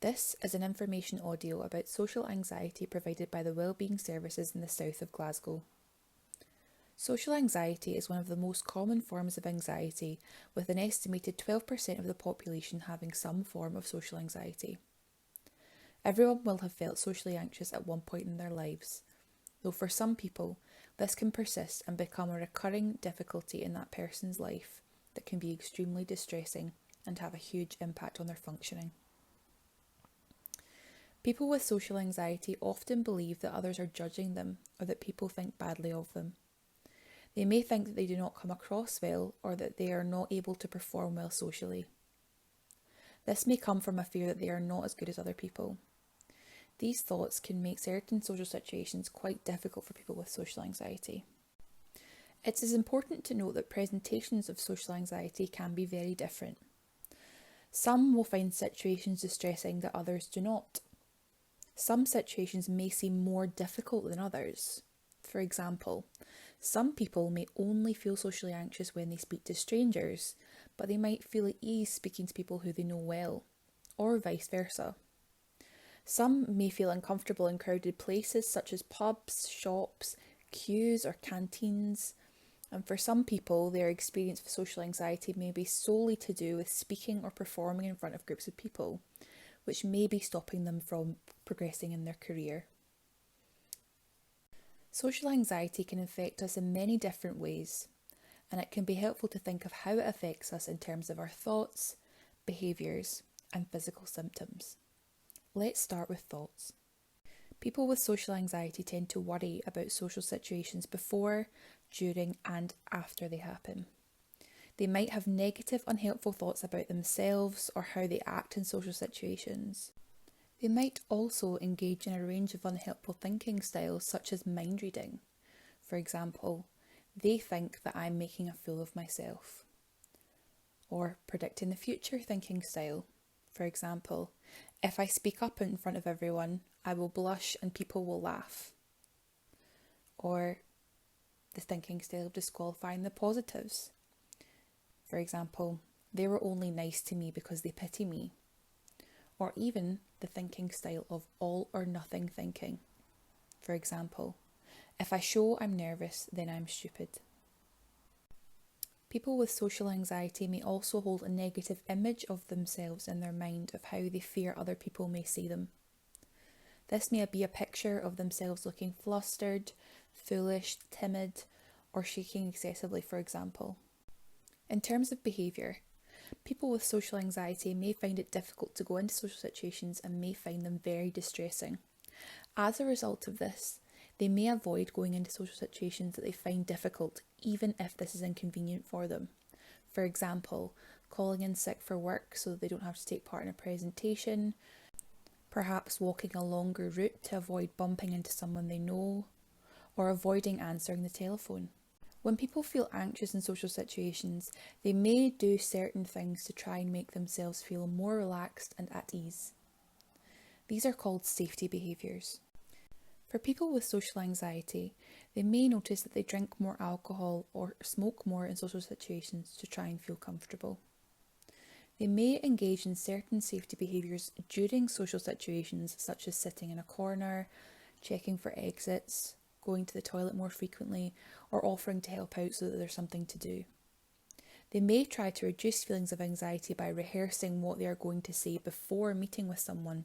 This is an information audio about social anxiety provided by the Wellbeing services in the south of Glasgow. Social anxiety is one of the most common forms of anxiety, with an estimated 12% of the population having some form of social anxiety. Everyone will have felt socially anxious at one point in their lives, though for some people, this can persist and become a recurring difficulty in that person's life that can be extremely distressing and have a huge impact on their functioning. People with social anxiety often believe that others are judging them or that people think badly of them. They may think that they do not come across well or that they are not able to perform well socially. This may come from a fear that they are not as good as other people. These thoughts can make certain social situations quite difficult for people with social anxiety. It is important to note that presentations of social anxiety can be very different. Some will find situations distressing that others do not. Some situations may seem more difficult than others. For example, some people may only feel socially anxious when they speak to strangers, but they might feel at ease speaking to people who they know well, or vice versa. Some may feel uncomfortable in crowded places such as pubs, shops, queues or canteens, and for some people their experience of social anxiety may be solely to do with speaking or performing in front of groups of people, which may be stopping them from progressing in their career. Social anxiety can affect us in many different ways, and it can be helpful to think of how it affects us in terms of our thoughts, behaviours, and physical symptoms. Let's start with thoughts. People with social anxiety tend to worry about social situations before, during, and after they happen. They might have negative, unhelpful thoughts about themselves or how they act in social situations. They might also engage in a range of unhelpful thinking styles such as mind reading. For example, they think that I'm making a fool of myself. Or predicting the future thinking style. For example, if I speak up in front of everyone, I will blush and people will laugh. Or the thinking style of disqualifying the positives. For example, they were only nice to me because they pity me. Or even the thinking style of all or nothing thinking. For example, if I show I'm nervous, then I'm stupid. People with social anxiety may also hold a negative image of themselves in their mind of how they fear other people may see them. This may be a picture of themselves looking flustered, foolish, timid, or shaking excessively, for example. In terms of behaviour, people with social anxiety may find it difficult to go into social situations and may find them very distressing. As a result of this, they may avoid going into social situations that they find difficult, even if this is inconvenient for them. For example, calling in sick for work so that they don't have to take part in a presentation, perhaps walking a longer route to avoid bumping into someone they know, or avoiding answering the telephone. When people feel anxious in social situations, they may do certain things to try and make themselves feel more relaxed and at ease. These are called safety behaviours. For people with social anxiety, they may notice that they drink more alcohol or smoke more in social situations to try and feel comfortable. They may engage in certain safety behaviours during social situations, such as sitting in a corner, checking for exits, going to the toilet more frequently, or offering to help out so that there's something to do. They may try to reduce feelings of anxiety by rehearsing what they are going to say before meeting with someone.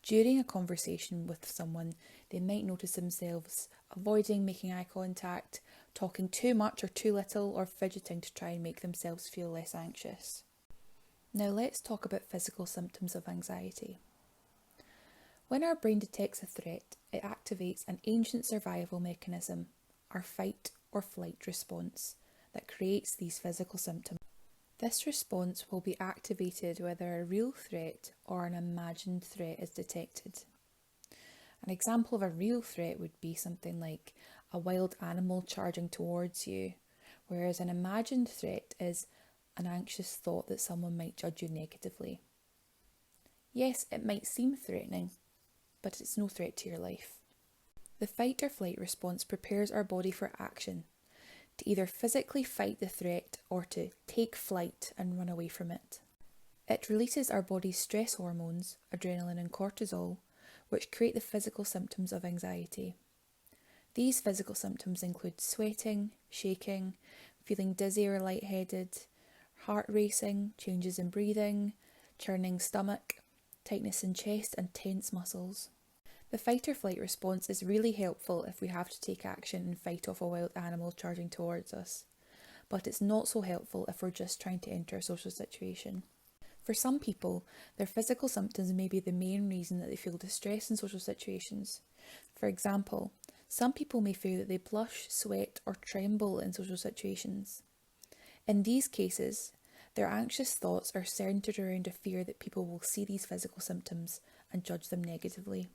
During a conversation with someone, they might notice themselves avoiding making eye contact, talking too much or too little, or fidgeting to try and make themselves feel less anxious. Now let's talk about physical symptoms of anxiety. When our brain detects a threat, it activates an ancient survival mechanism, our fight or flight response, that creates these physical symptoms. This response will be activated whether a real threat or an imagined threat is detected. An example of a real threat would be something like a wild animal charging towards you, whereas an imagined threat is an anxious thought that someone might judge you negatively. Yes, it might seem threatening, but it's no threat to your life. The fight or flight response prepares our body for action, to either physically fight the threat or to take flight and run away from it. It releases our body's stress hormones, adrenaline and cortisol, which create the physical symptoms of anxiety. These physical symptoms include sweating, shaking, feeling dizzy or lightheaded, heart racing, changes in breathing, churning stomach, tightness in chest and tense muscles. The fight or flight response is really helpful if we have to take action and fight off a wild animal charging towards us, but it's not so helpful if we're just trying to enter a social situation. For some people, their physical symptoms may be the main reason that they feel distress in social situations. For example, some people may feel that they blush, sweat, or tremble in social situations. In these cases, their anxious thoughts are centered around a fear that people will see these physical symptoms and judge them negatively.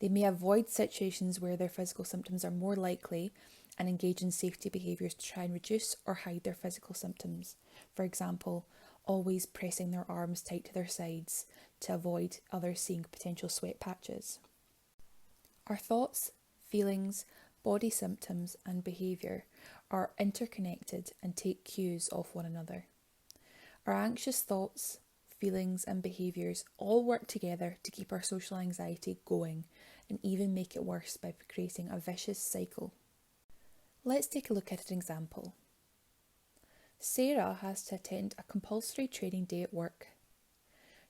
They may avoid situations where their physical symptoms are more likely and engage in safety behaviours to try and reduce or hide their physical symptoms. For example, always pressing their arms tight to their sides to avoid others seeing potential sweat patches. Our thoughts, feelings, body symptoms and behaviour are interconnected and take cues off one another. Our anxious thoughts, feelings and behaviours all work together to keep our social anxiety going and even make it worse by creating a vicious cycle. Let's take a look at an example. Sarah has to attend a compulsory training day at work.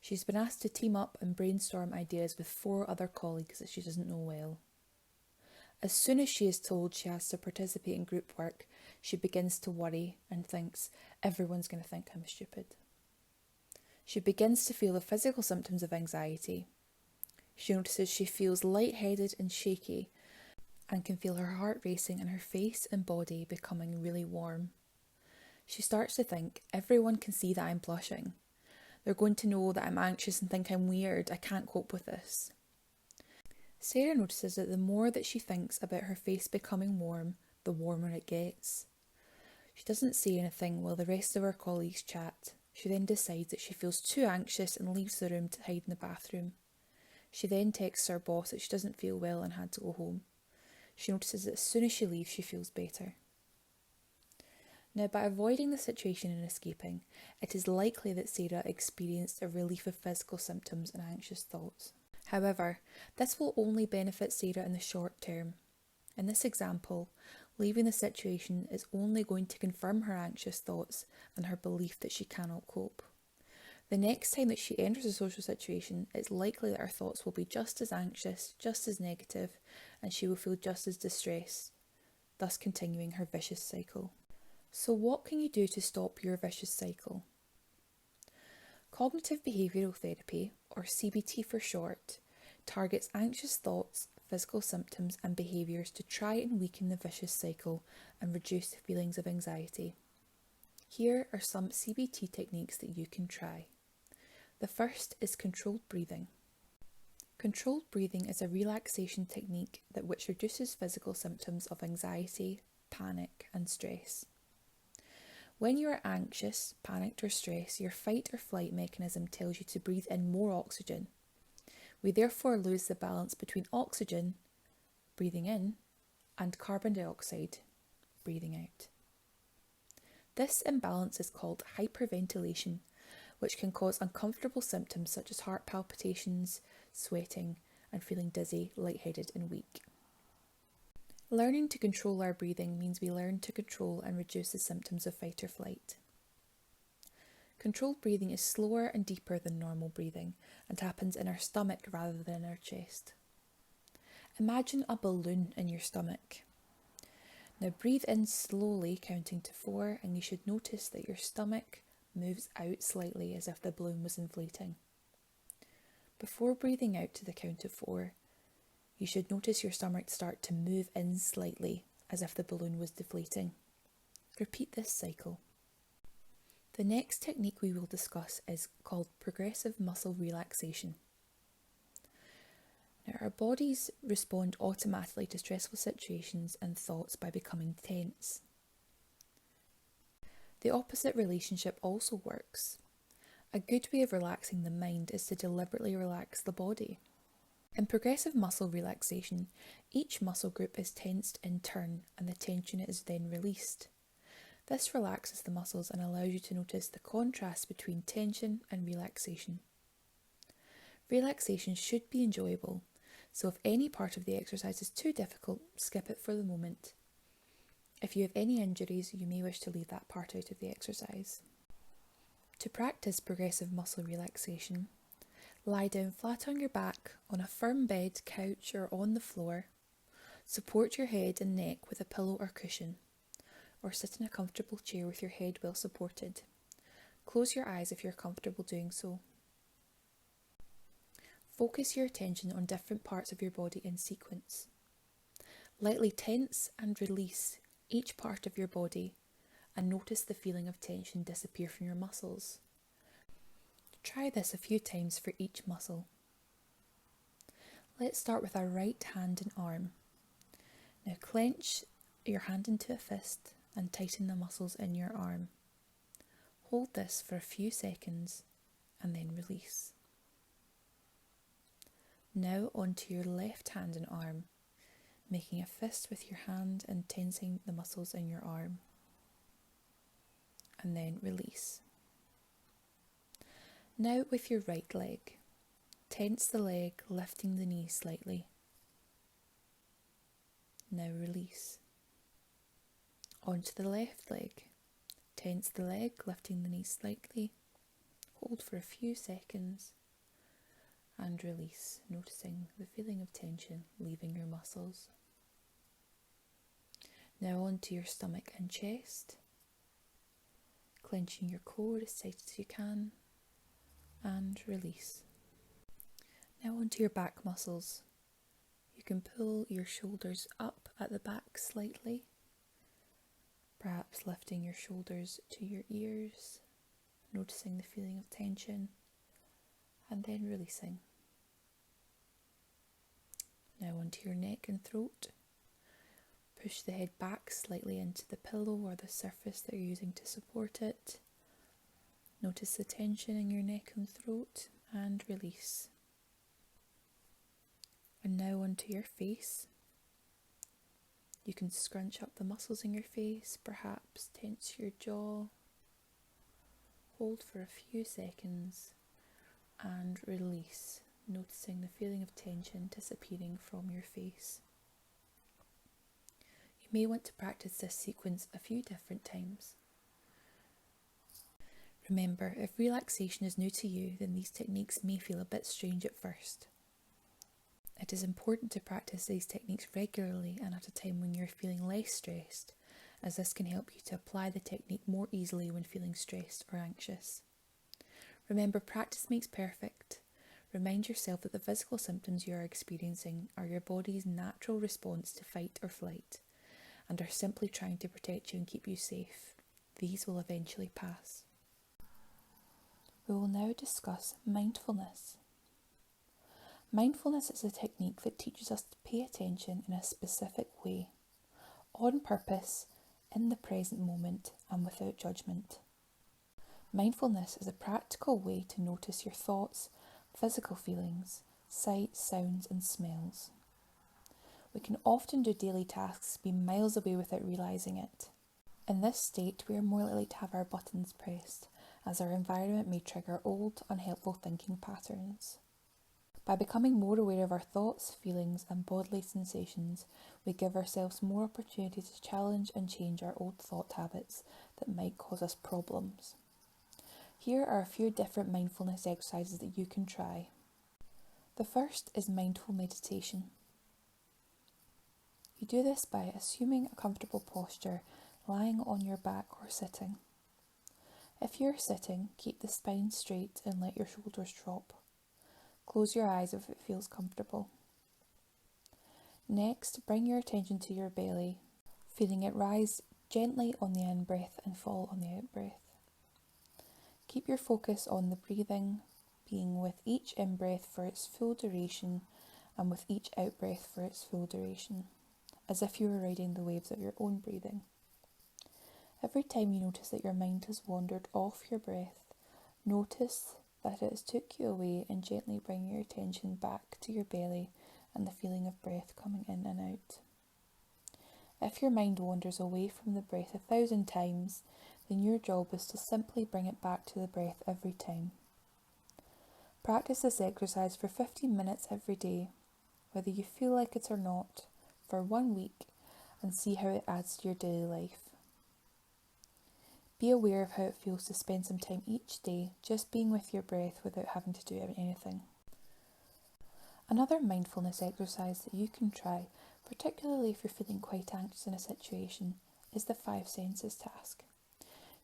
She's been asked to team up and brainstorm ideas with 4 other colleagues that she doesn't know well. As soon as she is told she has to participate in group work, she begins to worry and thinks, everyone's going to think I'm stupid. She begins to feel the physical symptoms of anxiety. She notices she feels lightheaded and shaky and can feel her heart racing and her face and body becoming really warm. She starts to think, everyone can see that I'm blushing. They're going to know that I'm anxious and think I'm weird. I can't cope with this. Sarah notices that the more that she thinks about her face becoming warm, the warmer it gets. She doesn't say anything while the rest of her colleagues chat. She then decides that she feels too anxious and leaves the room to hide in the bathroom. She then texts her boss that she doesn't feel well and had to go home. She notices that as soon as she leaves, she feels better. Now, by avoiding the situation and escaping, it is likely that Sarah experienced a relief of physical symptoms and anxious thoughts. However, this will only benefit Sarah in the short term. In this example, leaving the situation is only going to confirm her anxious thoughts and her belief that she cannot cope. The next time that she enters a social situation, it's likely that her thoughts will be just as anxious, just as negative, and she will feel just as distressed, thus continuing her vicious cycle. So what can you do to stop your vicious cycle? Cognitive behavioural therapy, or CBT for short, targets anxious thoughts, physical symptoms and behaviours to try and weaken the vicious cycle and reduce the feelings of anxiety. Here are some CBT techniques that you can try. The first is controlled breathing. Controlled breathing is a relaxation technique which reduces physical symptoms of anxiety, panic and stress. When you are anxious, panicked or stressed, your fight or flight mechanism tells you to breathe in more oxygen. We therefore lose the balance between oxygen, breathing in, and carbon dioxide, breathing out. This imbalance is called hyperventilation, which can cause uncomfortable symptoms such as heart palpitations, sweating, and feeling dizzy, lightheaded, and weak. Learning to control our breathing means we learn to control and reduce the symptoms of fight or flight. Controlled breathing is slower and deeper than normal breathing and happens in our stomach rather than in our chest. Imagine a balloon in your stomach. Now breathe in slowly, counting to 4, and you should notice that your stomach moves out slightly as if the balloon was inflating. Before breathing out to the count of 4, you should notice your stomach start to move in slightly as if the balloon was deflating. Repeat this cycle. The next technique we will discuss is called progressive muscle relaxation. Now, our bodies respond automatically to stressful situations and thoughts by becoming tense. The opposite relationship also works. A good way of relaxing the mind is to deliberately relax the body. In progressive muscle relaxation, each muscle group is tensed in turn and the tension is then released. This relaxes the muscles and allows you to notice the contrast between tension and relaxation. Relaxation should be enjoyable, so if any part of the exercise is too difficult, skip it for the moment. If you have any injuries, you may wish to leave that part out of the exercise. To practice progressive muscle relaxation, lie down flat on your back on a firm bed, couch or on the floor. Support your head and neck with a pillow or cushion, or sit in a comfortable chair with your head well supported. Close your eyes if you're comfortable doing so. Focus your attention on different parts of your body in sequence. Lightly tense and release each part of your body and notice the feeling of tension disappear from your muscles. Try this a few times for each muscle. Let's start with our right hand and arm. Now clench your hand into a fist and tighten the muscles in your arm. Hold this for a few seconds and then release. Now onto your left hand and arm, making a fist with your hand and tensing the muscles in your arm. And then release. Now with your right leg, tense the leg, lifting the knee slightly. Now release. Onto the left leg, tense the leg, lifting the knee slightly. Hold for a few seconds and release, noticing the feeling of tension leaving your muscles. Now onto your stomach and chest, clenching your core as tight as you can and release. Now onto your back muscles. You can pull your shoulders up at the back slightly, perhaps lifting your shoulders to your ears, noticing the feeling of tension and then releasing. Now onto your neck and throat. Push the head back slightly into the pillow or the surface that you're using to support it. Notice the tension in your neck and throat and release. And now onto your face. You can scrunch up the muscles in your face, perhaps tense your jaw. Hold for a few seconds and release, noticing the feeling of tension disappearing from your face. You may want to practice this sequence a few different times. Remember, if relaxation is new to you, then these techniques may feel a bit strange at first. It is important to practice these techniques regularly and at a time when you're feeling less stressed, as this can help you to apply the technique more easily when feeling stressed or anxious. Remember, practice makes perfect. Remind yourself that the physical symptoms you are experiencing are your body's natural response to fight or flight, and are simply trying to protect you and keep you safe. These will eventually pass. We will now discuss mindfulness. Mindfulness is a technique that teaches us to pay attention in a specific way, on purpose, in the present moment, and without judgment. Mindfulness is a practical way to notice your thoughts, physical feelings, sights, sounds, and smells. We can often do daily tasks, be miles away without realising it. In this state, we are more likely to have our buttons pressed, as our environment may trigger old, unhelpful thinking patterns. By becoming more aware of our thoughts, feelings, and bodily sensations, we give ourselves more opportunity to challenge and change our old thought habits that might cause us problems. Here are a few different mindfulness exercises that you can try. The first is mindful meditation. You do this by assuming a comfortable posture, lying on your back or sitting. If you're sitting, keep the spine straight and let your shoulders drop. Close your eyes if it feels comfortable. Next, bring your attention to your belly, feeling it rise gently on the in-breath and fall on the out-breath. Keep your focus on the breathing, being with each in-breath for its full duration and with each out-breath for its full duration, as if you were riding the waves of your own breathing. Every time you notice that your mind has wandered off your breath, notice that it has took you away and gently bring your attention back to your belly and the feeling of breath coming in and out. If your mind wanders away from the breath 1,000 times, then your job is to simply bring it back to the breath every time. Practice this exercise for 15 minutes every day, whether you feel like it or not, for 1 week, and see how it adds to your daily life. Be aware of how it feels to spend some time each day just being with your breath without having to do anything. Another mindfulness exercise that you can try, particularly if you're feeling quite anxious in a situation, is the 5 senses task.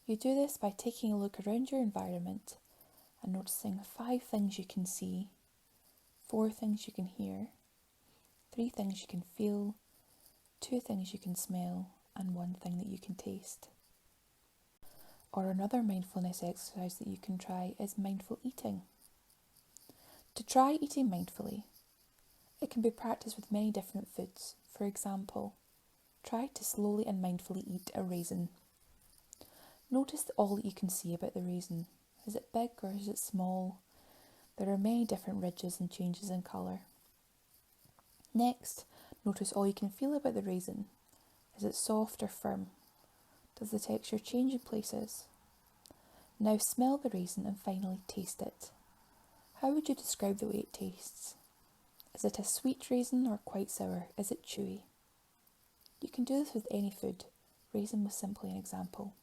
You do this by taking a look around your environment and noticing 5 things you can see, 4 things you can hear, 3 things you can feel, 2 things you can smell, and 1 thing that you can taste. Or another mindfulness exercise that you can try is mindful eating. To try eating mindfully, it can be practiced with many different foods. For example, try to slowly and mindfully eat a raisin. Notice all that you can see about the raisin. Is it big or is it small? There are many different ridges and changes in colour. Next, notice all you can feel about the raisin. Is it soft or firm? Does the texture change in places? Now smell the raisin and finally taste it. How would you describe the way it tastes? Is it a sweet raisin or quite sour? Is it chewy? You can do this with any food. Raisin was simply an example.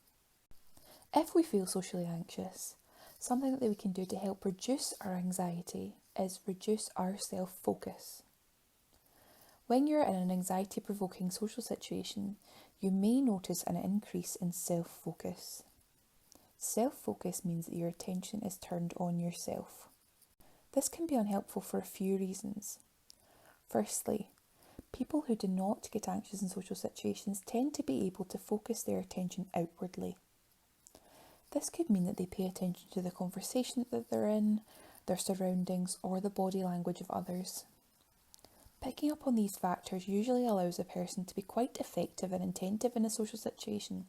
If we feel socially anxious, something that we can do to help reduce our anxiety is reduce our self-focus. When you're in an anxiety-provoking social situation, you may notice an increase in self-focus. Self-focus means that your attention is turned on yourself. This can be unhelpful for a few reasons. Firstly, people who do not get anxious in social situations tend to be able to focus their attention outwardly. This could mean that they pay attention to the conversation that they're in, their surroundings, or the body language of others. Picking up on these factors usually allows a person to be quite effective and attentive in a social situation.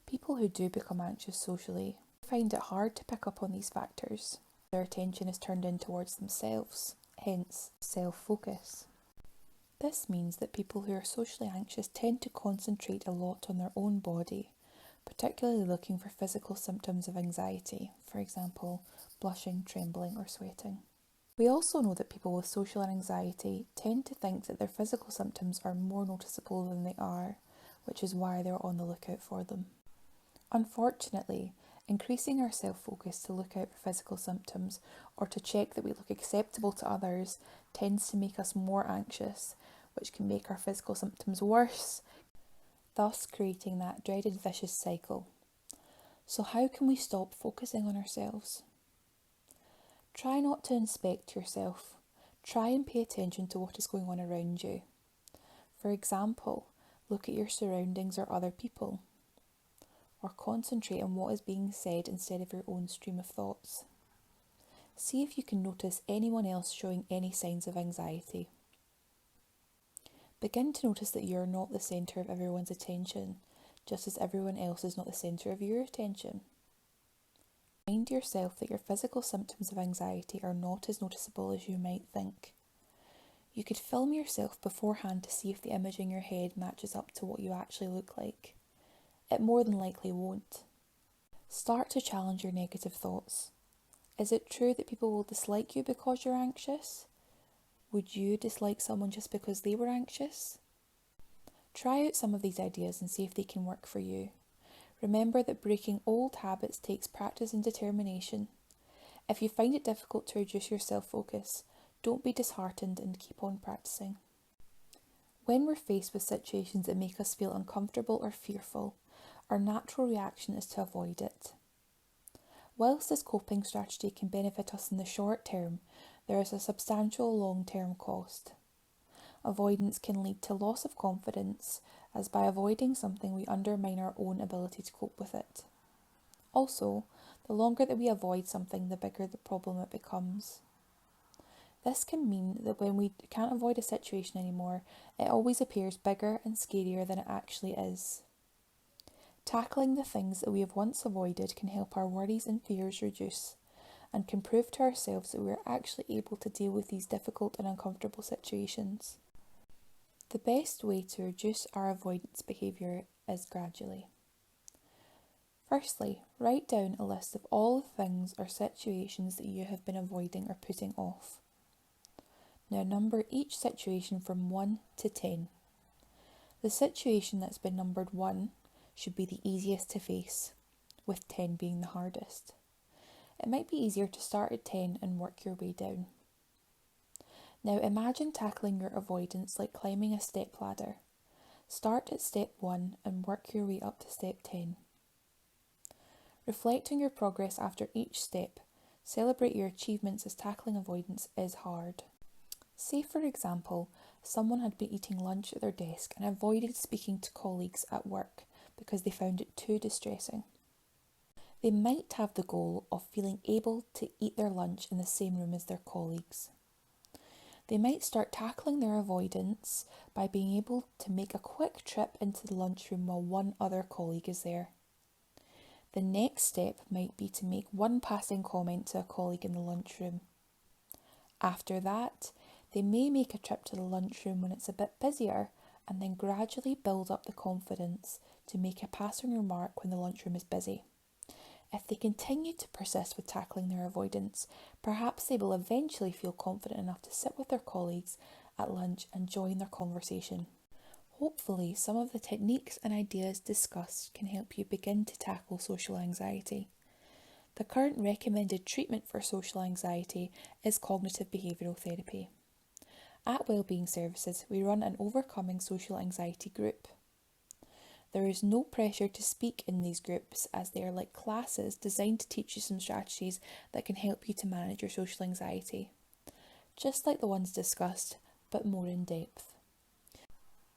People who do become anxious socially find it hard to pick up on these factors. Their attention is turned in towards themselves, hence self-focus. This means that people who are socially anxious tend to concentrate a lot on their own body, particularly looking for physical symptoms of anxiety, for example, blushing, trembling, or sweating. We also know that people with social anxiety tend to think that their physical symptoms are more noticeable than they are, which is why they're on the lookout for them. Unfortunately, increasing our self-focus to look out for physical symptoms or to check that we look acceptable to others tends to make us more anxious, which can make our physical symptoms worse, thus creating that dreaded vicious cycle. So how can we stop focusing on ourselves? Try not to inspect yourself. Try and pay attention to what is going on around you. For example, look at your surroundings or other people, or concentrate on what is being said instead of your own stream of thoughts. See if you can notice anyone else showing any signs of anxiety. Begin to notice that you are not the centre of everyone's attention, just as everyone else is not the centre of your attention. Remind yourself that your physical symptoms of anxiety are not as noticeable as you might think. You could film yourself beforehand to see if the image in your head matches up to what you actually look like. It more than likely won't. Start to challenge your negative thoughts. Is it true that people will dislike you because you're anxious? Would you dislike someone just because they were anxious? Try out some of these ideas and see if they can work for you. Remember that breaking old habits takes practice and determination. If you find it difficult to reduce your self-focus, don't be disheartened and keep on practicing. When we're faced with situations that make us feel uncomfortable or fearful, our natural reaction is to avoid it. Whilst this coping strategy can benefit us in the short term, there is a substantial long-term cost. Avoidance can lead to loss of confidence, as by avoiding something we undermine our own ability to cope with it. Also, the longer that we avoid something, the bigger the problem it becomes. This can mean that when we can't avoid a situation anymore, it always appears bigger and scarier than it actually is. Tackling the things that we have once avoided can help our worries and fears reduce, and can prove to ourselves that we are actually able to deal with these difficult and uncomfortable situations. The best way to reduce our avoidance behaviour is gradually. Firstly, write down a list of all the things or situations that you have been avoiding or putting off. Now number each situation from 1 to 10. The situation that's been numbered 1 should be the easiest to face, with 10 being the hardest. It might be easier to start at 10 and work your way down. Now imagine tackling your avoidance like climbing a step ladder. Start at step 1 and work your way up to step 10. Reflect on your progress after each step. Celebrate your achievements as tackling avoidance is hard. Say, for example, someone had been eating lunch at their desk and avoided speaking to colleagues at work because they found it too distressing. They might have the goal of feeling able to eat their lunch in the same room as their colleagues. They might start tackling their avoidance by being able to make a quick trip into the lunchroom while one other colleague is there. The next step might be to make one passing comment to a colleague in the lunchroom. After that, they may make a trip to the lunchroom when it's a bit busier and then gradually build up the confidence to make a passing remark when the lunchroom is busy. If they continue to persist with tackling their avoidance, perhaps they will eventually feel confident enough to sit with their colleagues at lunch and join their conversation. Hopefully, some of the techniques and ideas discussed can help you begin to tackle social anxiety. The current recommended treatment for social anxiety is cognitive behavioural therapy. At Wellbeing Services, we run an Overcoming Social Anxiety group. There is no pressure to speak in these groups as they are like classes designed to teach you some strategies that can help you to manage your social anxiety. Just like the ones discussed, but more in depth.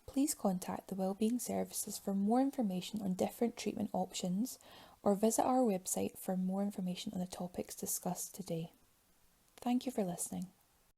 Please contact the Wellbeing Services for more information on different treatment options or visit our website for more information on the topics discussed today. Thank you for listening.